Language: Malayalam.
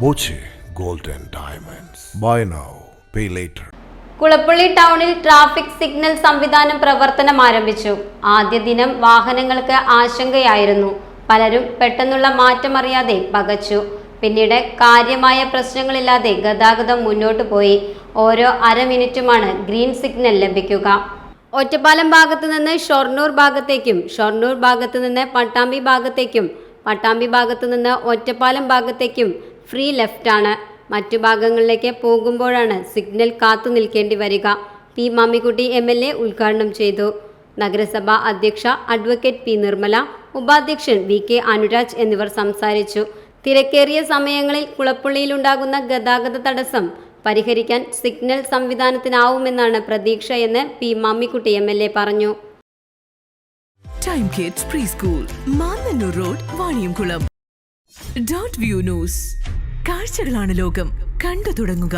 Boche gold and diamonds. Buy now, pay later. Kulappally ടൗണിൽ ട്രാഫിക് സിഗ്നൽ സംവിധാനം പ്രവർത്തനം ആരംഭിച്ചു. ആദ്യ ദിനം വാഹനങ്ങൾക്ക് ആശങ്കയായിരുന്നു. പലരും പെട്ടെന്നുള്ള മാറ്റമറിയാതെ പകച്ചു. പിന്നീട് കാര്യമായ പ്രശ്നങ്ങളില്ലാതെ ഗതാഗതം മുന്നോട്ടു പോയി. ഓരോ അരമിനിറ്റുമാണ് ഗ്രീൻ സിഗ്നൽ ലഭിക്കുക. ഒറ്റപ്പാലം ഭാഗത്തു നിന്ന് ഷൊർണൂർ ഭാഗത്തേക്കും, ഷൊർണൂർ ഭാഗത്തു നിന്ന് പട്ടാമ്പി ഭാഗത്തേക്കും, പട്ടാമ്പി ഭാഗത്തു നിന്ന് ഒറ്റപ്പാലം ഭാഗത്തേക്കും ഫ്രീ ലെഫ്റ്റാണ്. മറ്റു ഭാഗങ്ങളിലേക്ക് പോകുമ്പോഴാണ് സിഗ്നൽ കാത്തു നിൽക്കേണ്ടി വരിക. പി മാമ്മിക്കുട്ടി MLA ഉദ്ഘാടനം ചെയ്തു. നഗരസഭാ അധ്യക്ഷ അഡ്വക്കേറ്റ് പി നിർമ്മല, ഉപാധ്യക്ഷൻ VK അനുരാജ് എന്നിവർ സംസാരിച്ചു. തിരക്കേറിയ സമയങ്ങളിൽ കുളപ്പള്ളിയിലുണ്ടാകുന്ന ഗതാഗത തടസ്സം പരിഹരിക്കാൻ സിഗ്നൽ സംവിധാനത്തിനാവുമെന്നാണ് പ്രതീക്ഷയെന്ന് പി മാമ്മിക്കുട്ടി MLA പറഞ്ഞു. Time kids pre school, Mannannur road, Vaniyamkulam. .view news. കാഴ്ചകളാണ് ലോകം, കണ്ടു തുടങ്ങുക.